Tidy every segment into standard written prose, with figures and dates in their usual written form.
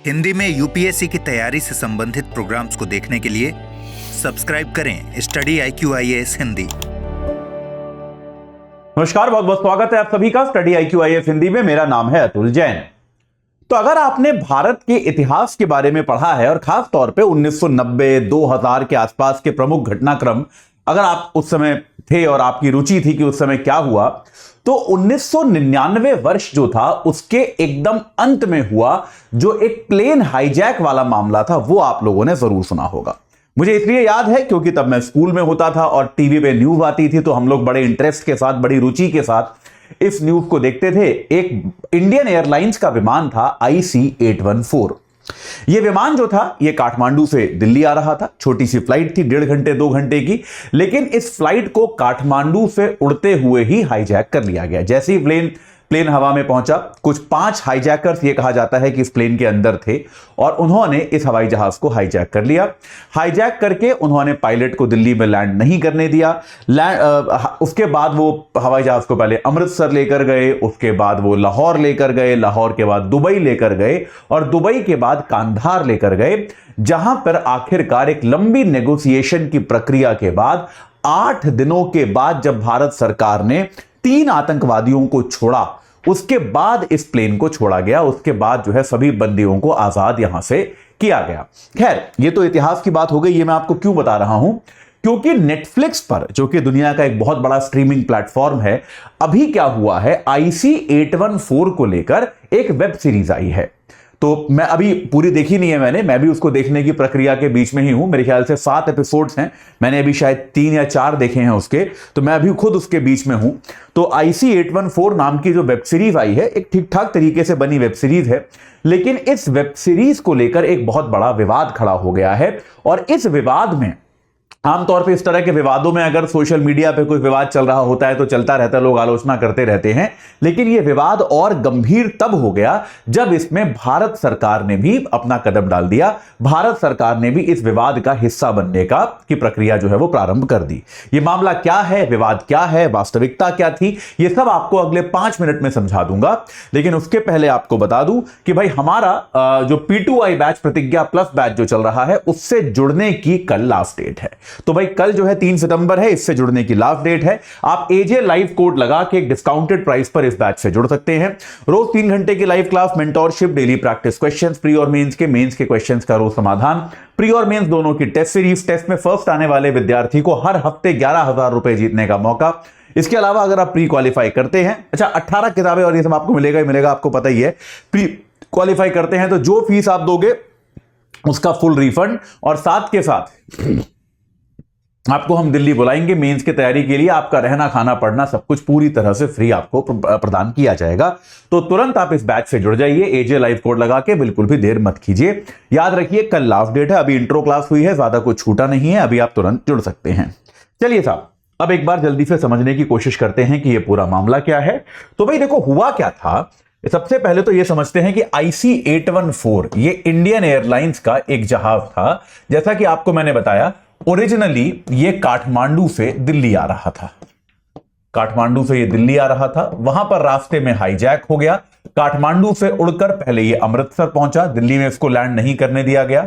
हिंदी में यूपीएससी की तैयारी से संबंधित प्रोग्राम्स को देखने के लिए सब्सक्राइब करें स्टडी IQ-IAS हिंदी। नमस्कार, बहुत बहुत स्वागत है आप सभी का स्टडी IQ-IAS हिंदी में। मेरा नाम है अतुल जैन। तो अगर आपने भारत के इतिहास के बारे में पढ़ा है और खास तौर पे 1990-2000 के आसपास के प्रमुख घटनाक्रम अगर आप उस समय थे और आपकी रुचि थी कि उस समय क्या हुआ, तो 1999 वर्ष जो था उसके एकदम अंत में हुआ जो एक प्लेन हाईजैक वाला मामला था, वो आप लोगों ने जरूर सुना होगा। मुझे इसलिए याद है क्योंकि तब मैं स्कूल में होता था और टीवी पे न्यूज आती थी, तो हम लोग बड़े इंटरेस्ट के साथ, बड़ी रुचि के साथ इस न्यूज को देखते थे। एक इंडियन एयरलाइंस का विमान था IC-814। यह विमान जो था ये काठमांडू से दिल्ली आ रहा था। छोटी सी फ्लाइट थी, 1.5 घंटे 2 घंटे की, लेकिन इस फ्लाइट को काठमांडू से उड़ते हुए ही हाईजैक कर लिया गया। जैसे ही प्लेन हवा में पहुंचा, कुछ 5 हाईजैकर्स, ये कहा जाता है कि इस प्लेन के अंदर थे, और उन्होंने इस हवाई जहाज को हाईजैक कर लिया। हाईजैक करके उन्होंने पायलट को दिल्ली में लैंड नहीं करने दिया। उसके बाद वो हवाई जहाज को पहले अमृतसर लेकर गए, उसके बाद वो लाहौर लेकर गए, लाहौर के बाद दुबई लेकर गए, और दुबई के बाद कांधार लेकर गए, जहां पर आखिरकार एक लंबी नेगोशिएशन की प्रक्रिया के बाद 8 दिनों के बाद जब भारत सरकार ने 3 आतंकवादियों को छोड़ा, उसके बाद इस प्लेन को छोड़ा गया। उसके बाद जो है सभी बंदियों को आजाद यहां से किया गया। खैर, ये तो इतिहास की बात हो गई। ये मैं आपको क्यों बता रहा हूं, क्योंकि नेटफ्लिक्स पर, जो कि दुनिया का एक बहुत बड़ा स्ट्रीमिंग प्लेटफॉर्म है, अभी क्या हुआ है, IC-814 को लेकर एक वेब सीरीज आई है। तो मैं अभी पूरी देखी नहीं है, मैं भी उसको देखने की प्रक्रिया के बीच में ही हूं। मेरे ख्याल से 7 एपिसोड्स हैं, मैंने अभी शायद 3 या 4 देखे हैं उसके, तो मैं अभी खुद उसके बीच में हूं। तो IC-814 नाम की जो वेब सीरीज आई है, एक ठीक ठाक तरीके से बनी वेब सीरीज है, लेकिन इस वेब सीरीज को लेकर एक बहुत बड़ा विवाद खड़ा हो गया है। और इस विवाद में, आमतौर पे इस तरह के विवादों में अगर सोशल मीडिया पे कोई विवाद चल रहा होता है तो चलता रहता है, लोग आलोचना करते रहते हैं, लेकिन यह विवाद और गंभीर तब हो गया जब इसमें भारत सरकार ने भी अपना कदम डाल दिया। भारत सरकार ने भी इस विवाद का हिस्सा बनने की प्रक्रिया जो है वो प्रारंभ कर दी। यह मामला क्या है, विवाद क्या है, वास्तविकता क्या थी, यह सब आपको अगले 5 मिनट में समझा दूंगा। लेकिन उसके पहले आपको बता दूं कि भाई हमारा जो P2I बैच, प्रतिज्ञा प्लस बैच जो चल रहा है, उससे जुड़ने की कल लास्ट डेट है। तो भाई कल जो है 3 सितंबर है, इससे जुड़ने की लास्ट डेट है। आप AJ लाइव कोड लगा के डिस्काउंटेड प्राइस पर इस बैच से जुड़ सकते हैं। रोज 3 घंटे की live class, mentorship, daily practice questions, pre और मेंस के क्वेश्चंस का रोज समाधान, प्री और मेंस दोनों की टेस्ट सीरीज, टेस्ट में फर्स्ट आने वाले विद्यार्थी को हर हफ्ते 11,000 रुपए जीतने का मौका। इसके अलावा अगर आप प्री क्वालिफाई करते हैं, 18 किताबें और ये सब आपको मिलेगा ही मिलेगा, आपको पता ही है। प्री क्वालिफाई करते हैं तो जो फीस आप दोगे उसका फुल रिफंड, और साथ के साथ आपको हम दिल्ली बुलाएंगे मेंस की तैयारी के लिए। आपका रहना, खाना, पढ़ना सब कुछ पूरी तरह से फ्री आपको प्रदान किया जाएगा। तो तुरंत आप इस बैच से जुड़ जाइए, AJ लाइव कोड लगा के, बिल्कुल भी देर मत कीजिए। याद रखिए कल लास्ट डेट है, अभी इंट्रो क्लास हुई है, ज्यादा कुछ छूटा नहीं है, अभी आप तुरंत जुड़ सकते हैं। चलिए साहब, अब एक बार जल्दी से समझने की कोशिश करते हैं कि यह पूरा मामला क्या है। तो भाई देखो, हुआ क्या था, सबसे पहले तो यह समझते हैं कि IC-814 ये इंडियन एयरलाइंस का एक जहाज था। जैसा कि आपको मैंने बताया, ओरिजिनली ये काठमांडू से दिल्ली आ रहा था। काठमांडू से ये दिल्ली आ रहा था, वहां पर रास्ते में हाईजैक हो गया। काठमांडू से उड़कर पहले ये अमृतसर पहुंचा, दिल्ली में इसको लैंड नहीं करने दिया गया।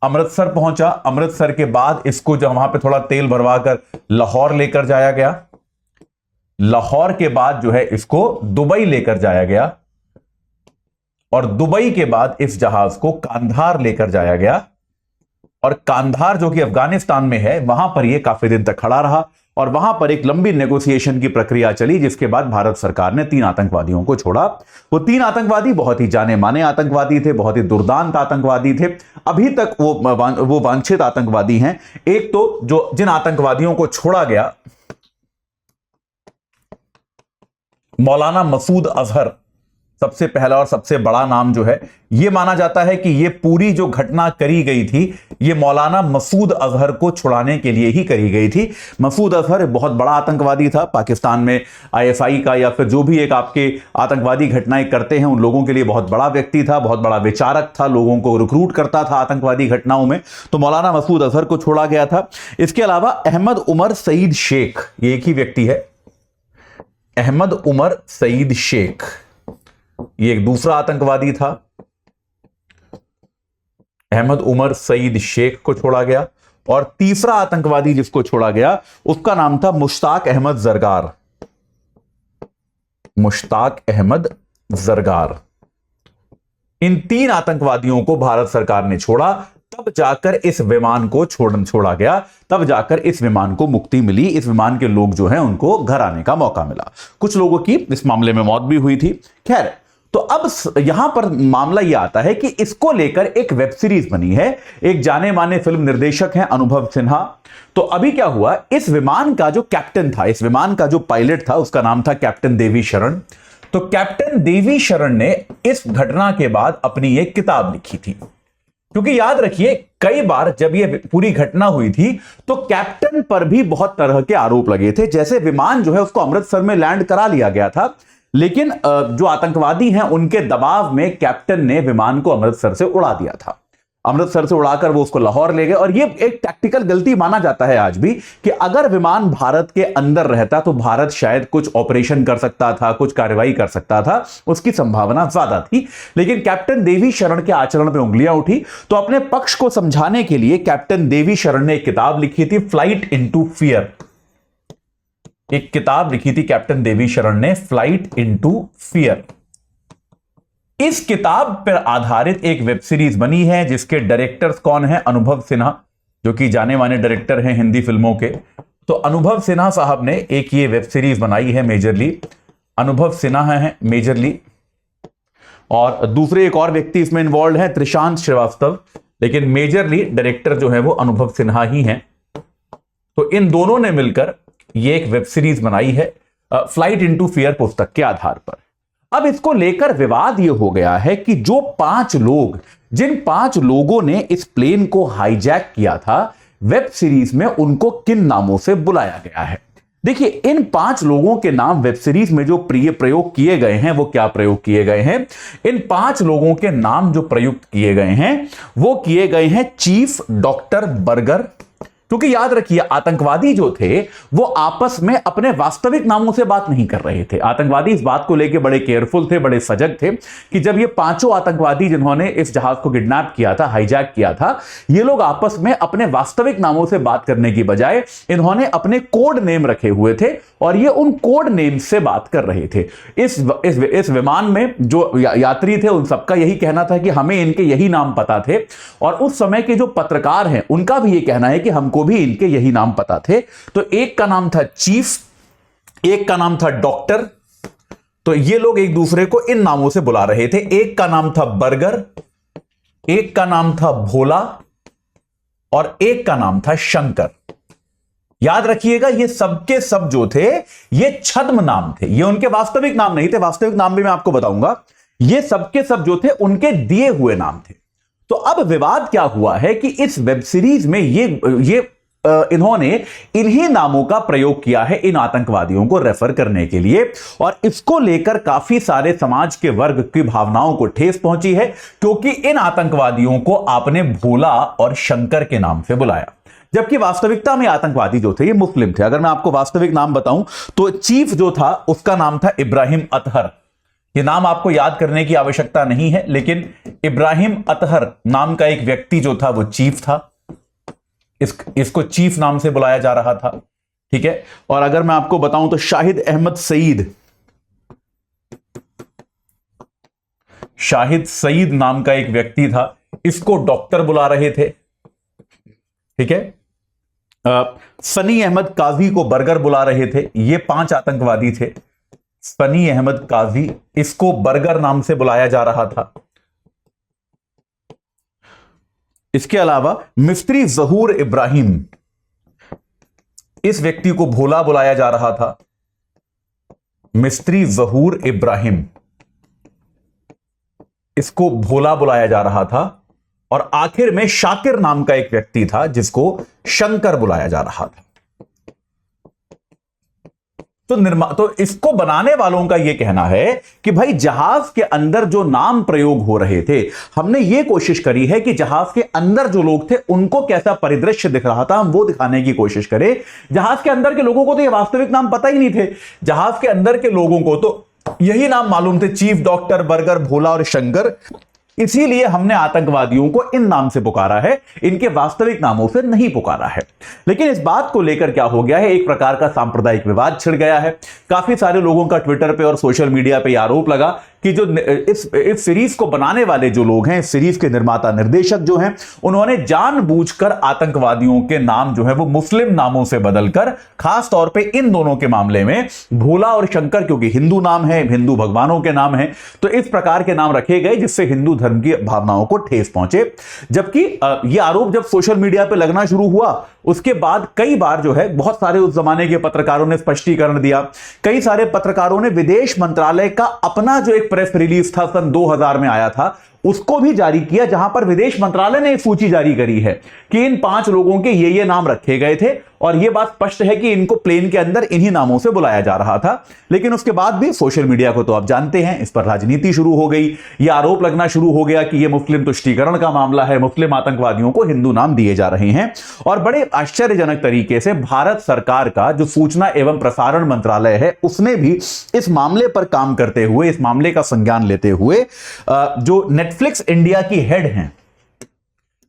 अमृतसर पहुंचा, अमृतसर के बाद इसको जब वहां पे थोड़ा तेल भरवाकर लाहौर लेकर जाया गया। लाहौर के बाद जो है इसको दुबई लेकर जाया गया, और दुबई के बाद इस जहाज को कांधार लेकर जाया गया। और कांधार जो कि अफगानिस्तान में है, वहां पर यह काफी दिन तक खड़ा रहा, और वहां पर एक लंबी नेगोशिएशन की प्रक्रिया चली, जिसके बाद भारत सरकार ने 3 आतंकवादियों को छोड़ा। वो 3 आतंकवादी बहुत ही जाने माने आतंकवादी थे, बहुत ही दुर्दांत आतंकवादी थे। अभी तक वो वांछित आतंकवादी हैं। एक तो जिन आतंकवादियों को छोड़ा गया, मौलाना मसूद अजहर सबसे पहला और सबसे बड़ा नाम जो है, यह माना जाता है कि यह पूरी जो घटना करी गई थी, यह मौलाना मसूद अजहर को छुड़ाने के लिए ही करी गई थी। मसूद अजहर बहुत बड़ा आतंकवादी था, पाकिस्तान में ISI का या फिर जो भी एक आपके आतंकवादी घटनाएं करते हैं उन लोगों के लिए बहुत बड़ा व्यक्ति था, बहुत बड़ा विचारक था, लोगों को रिक्रूट करता था आतंकवादी घटनाओं में। तो मौलाना मसूद अजहर को छोड़ा गया था। इसके अलावा अहमद उमर सईद शेख, ये एक ही व्यक्ति है, अहमद उमर सईद शेख, ये एक दूसरा आतंकवादी था। अहमद उमर सईद शेख को छोड़ा गया। और तीसरा आतंकवादी जिसको छोड़ा गया उसका नाम था मुश्ताक अहमद जरगार। मुश्ताक अहमद जरगार। इन 3 आतंकवादियों को भारत सरकार ने छोड़ा, तब जाकर इस विमान को छोड़ा गया, तब जाकर इस विमान को मुक्ति मिली। इस विमान के लोग जो हैं उनको घर आने का मौका मिला। कुछ लोगों की इस मामले में मौत भी हुई थी। खैर, तो अब यहां पर मामला यह आता है कि इसको लेकर एक वेब सीरीज बनी है। एक जाने माने फिल्म निर्देशक हैं अनुभव सिन्हा। तो अभी क्या हुआ, इस विमान का जो कैप्टन था, इस विमान का जो पायलट था, उसका नाम था कैप्टन देवी शरण। तो कैप्टन देवी शरण ने इस घटना के बाद अपनी एक किताब लिखी थी। क्योंकि याद रखिए, कई बार जब यह पूरी घटना हुई थी तो कैप्टन पर भी बहुत तरह के आरोप लगे थे। जैसे विमान जो है उसको अमृतसर में लैंड करा लिया गया था, लेकिन जो आतंकवादी हैं उनके दबाव में कैप्टन ने विमान को अमृतसर से उड़ा दिया था। अमृतसर से उड़ाकर वो उसको लाहौर ले गए। और ये एक टैक्टिकल गलती माना जाता है आज भी कि अगर विमान भारत के अंदर रहता तो भारत शायद कुछ ऑपरेशन कर सकता था, कुछ कार्रवाई कर सकता था, उसकी संभावना ज्यादा थी। लेकिन कैप्टन देवी शरण के आचरण पे उंगलियां उठी। तो अपने पक्ष को समझाने के लिए कैप्टन देवी शरण ने एक किताब लिखी थी, फ्लाइट इनटू फियर। एक किताब लिखी थी कैप्टन देवी शरण ने, फ्लाइट इनटू फियर। इस किताब पर आधारित एक वेब सीरीज बनी है जिसके डायरेक्टर्स कौन है, अनुभव सिन्हा, जो कि जाने माने डायरेक्टर हैं हिंदी फिल्मों के। तो अनुभव सिन्हा साहब ने एक ये वेब सीरीज बनाई है मेजरली। अनुभव सिन्हा है मेजरली, और दूसरे एक और व्यक्ति इसमें इन्वॉल्व है, त्रिशांत श्रीवास्तव, लेकिन मेजरली डायरेक्टर जो है वो अनुभव सिन्हा ही हैं। तो इन दोनों ने मिलकर ये एक वेब सीरीज बनाई है फ्लाइट इनटू फियर पुस्तक के आधार पर। अब इसको लेकर विवाद यह हो गया है कि जो 5 लोग, जिन 5 लोगों ने इस प्लेन को हाईजैक किया था, वेब सीरीज में उनको किन नामों से बुलाया गया है। देखिए, इन 5 लोगों के नाम वेब सीरीज में जो प्रयोग किए गए हैं वो क्या प्रयोग किए गए हैं। इन 5 लोगों के नाम जो प्रयुक्त किए गए हैं वो किए गए हैं चीफ डॉक्टर बर्गर। क्योंकि याद रखिए, आतंकवादी जो थे वो आपस में अपने वास्तविक नामों से बात नहीं कर रहे थे। आतंकवादी इस बात को लेकर बड़े केयरफुल थे, बड़े सजग थे कि जब ये 5 आतंकवादी जिन्होंने इस जहाज को किडनैप किया था, हाईजैक किया था, ये लोग आपस में अपने वास्तविक नामों से बात करने की बजाय इन्होंने अपने कोड नेम रखे हुए थे और ये उन कोड नेम से बात कर रहे थे। इस विमान में जो यात्री थे उन सबका यही कहना था कि हमें इनके यही नाम पता थे, और उस समय के जो पत्रकार हैं उनका भी ये कहना है कि हमको भी इनके यही नाम पता थे। तो एक का नाम था चीफ, एक का नाम था डॉक्टर। तो ये लोग एक दूसरे को इन नामों से बुला रहे थे। एक का नाम था बर्गर, एक का नाम था भोला, और एक का नाम था शंकर। याद रखिएगा, ये सबके सब जो थे ये छद्म नाम थे, ये उनके वास्तविक नाम नहीं थे। वास्तविक नाम भी मैं आपको बताऊंगा। ये सबके सब जो थे उनके दिए हुए नाम थे। तो अब विवाद क्या हुआ है कि इस वेब सीरीज में इन्होंने इन्हीं नामों का प्रयोग किया है इन आतंकवादियों को रेफर करने के लिए, और इसको लेकर काफी सारे समाज के वर्ग की भावनाओं को ठेस पहुंची है, क्योंकि इन आतंकवादियों को आपने भोला और शंकर के नाम से बुलाया, जबकि वास्तविकता में आतंकवादी जो थे ये मुस्लिम थे। अगर मैं आपको वास्तविक नाम बताऊं तो चीफ जो था उसका नाम था इब्राहिम अतहर। ये नाम आपको याद करने की आवश्यकता नहीं है, लेकिन इब्राहिम अतहर नाम का एक व्यक्ति जो था वो चीफ था। इसको चीफ नाम से बुलाया जा रहा था, ठीक है। और अगर मैं आपको बताऊं तो शाहिद अहमद सईद, शाहिद सईद नाम का एक व्यक्ति था, इसको डॉक्टर बुला रहे थे, ठीक है। सनी अहमद काजी को बर्गर बुला रहे थे। ये 5 आतंकवादी थे। सनी अहमद काजी, इसको बर्गर नाम से बुलाया जा रहा था। इसके अलावा मिस्त्री जहूर इब्राहिम, इस व्यक्ति को भोला बुलाया जा रहा था। मिस्त्री जहूर इब्राहिम, इसको भोला बुलाया जा रहा था। और आखिर में शाकिर नाम का एक व्यक्ति था जिसको शंकर बुलाया जा रहा था। तो इसको बनाने वालों का यह कहना है कि भाई जहाज के अंदर जो नाम प्रयोग हो रहे थे, हमने ये कोशिश करी है कि जहाज के अंदर जो लोग थे उनको कैसा परिदृश्य दिख रहा था हम वो दिखाने की कोशिश करें। जहाज के अंदर के लोगों को तो ये वास्तविक नाम पता ही नहीं थे। जहाज के अंदर के लोगों को तो यही नाम मालूम थे, चीफ, डॉक्टर, बर्गर, भोला और शंकर। इसीलिए हमने आतंकवादियों को इन नाम से पुकारा है, इनके वास्तविक नामों से नहीं पुकारा है। लेकिन इस बात को लेकर क्या हो गया है, एक प्रकार का सांप्रदायिक विवाद छिड़ गया है। काफी सारे लोगों का ट्विटर पे और सोशल मीडिया पे आरोप लगा कि जो इस सीरीज को बनाने वाले जो लोग हैं, इस सीरीज के निर्माता निर्देशक जो हैं, उन्होंने जानबूझकर आतंकवादियों के नाम जो है वो मुस्लिम नामों से बदलकर, खास तौर पे इन दोनों के मामले में भोला और शंकर, क्योंकि हिंदू नाम है, हिंदू भगवानों के नाम है, तो इस प्रकार के नाम रखे गए जिससे हिंदू धर्म की भावनाओं को ठेस पहुंचे। जबकि यह आरोप जब सोशल मीडिया पे लगना शुरू हुआ, उसके बाद कई बार जो है बहुत सारे उस जमाने के पत्रकारों ने स्पष्टीकरण दिया। कई सारे पत्रकारों ने विदेश मंत्रालय का अपना जो एक प्रेस रिलीज था सन 2000 में आया था, उसको भी जारी किया, जहां पर विदेश मंत्रालय ने एक सूची जारी करी है कि इन 5 लोगों के ये नाम रखे गए थे और यह बात स्पष्ट है कि इनको प्लेन के अंदर इन्हीं नामों से बुलाया जा रहा था। लेकिन उसके बाद भी सोशल मीडिया को तो आप जानते हैं, इस पर राजनीति शुरू हो गई। यह आरोप लगना शुरू हो गया कि यह मुस्लिम तुष्टीकरण का मामला है, मुस्लिम आतंकवादियों को हिंदू नाम दिए जा रहे हैं। और बड़े आश्चर्यजनक तरीके से भारत सरकार का जो सूचना एवं प्रसारण मंत्रालय है, उसने भी इस मामले पर काम करते हुए, इस मामले का संज्ञान लेते हुए, जो नेटफ्लिक्स इंडिया की हेड हैं,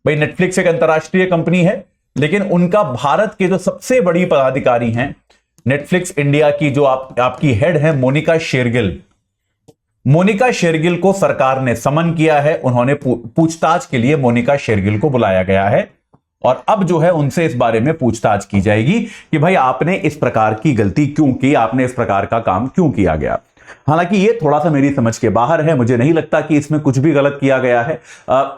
भाई नेटफ्लिक्स एक अंतरराष्ट्रीय कंपनी है, लेकिन उनका भारत के जो सबसे बड़ी पदाधिकारी हैं, नेटफ्लिक्स इंडिया की जो आपकी हेड है मोनिका शेरगिल को सरकार ने समन किया है। उन्होंने पूछताछ के लिए मोनिका शेरगिल को बुलाया गया है और अब जो है उनसे इस बारे में पूछताछ की जाएगी कि भाई आपने इस प्रकार की गलती क्यों की, आपने इस प्रकार का काम क्यों किया गया। हालांकि ये थोड़ा सा मेरी समझ के बाहर है, मुझे नहीं लगता कि इसमें कुछ भी गलत किया गया है।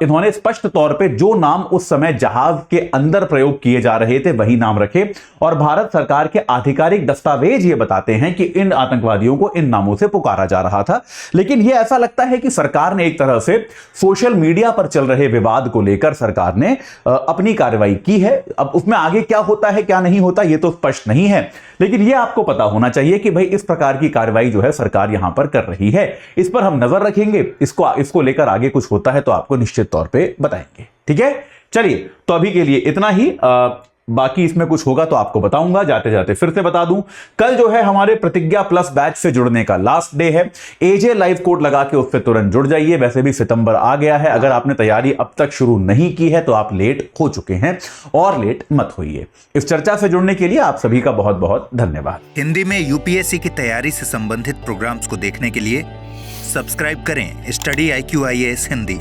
इन्होंने स्पष्ट तौर पे जो नाम उस समय जहाज के अंदर प्रयोग किए जा रहे थे वही नाम रखे और भारत सरकार के आधिकारिक दस्तावेज ये बताते हैं कि इन आतंकवादियों को इन नामों से पुकारा जा रहा था। लेकिन यह ऐसा लगता है कि सरकार ने एक तरह से सोशल मीडिया पर चल रहे विवाद को लेकर सरकार ने अपनी कार्रवाई की है। अब उसमें आगे क्या होता है क्या नहीं होता ये तो स्पष्ट नहीं है, लेकिन यह आपको पता होना चाहिए कि भाई इस प्रकार की कार्रवाई जो है सरकार यहां पर कर रही है। इस पर हम नजर रखेंगे, इसको लेकर आगे कुछ होता है तो आपको निश्चित तौर पे बताएंगे। ठीक है, चलिए तो अभी के लिए इतना ही। बाकी इसमें कुछ होगा तो आपको बताऊंगा। जाते जाते फिर से बता दूं, कल जो है हमारे प्रतिज्ञा प्लस बैच से जुड़ने का लास्ट डे है। एजे लाइव कोड लगा के उससे तुरंत जुड़ जाइए। वैसे भी सितंबर आ गया है, अगर आपने तैयारी अब तक शुरू नहीं की है तो आप लेट हो चुके हैं और लेट मत होइए। इस चर्चा से जुड़ने के लिए आप सभी का बहुत बहुत धन्यवाद। हिंदी में यूपीएससी की तैयारी से संबंधित प्रोग्राम्स को देखने के लिए सब्सक्राइब करें स्टडी IQ IAS हिंदी।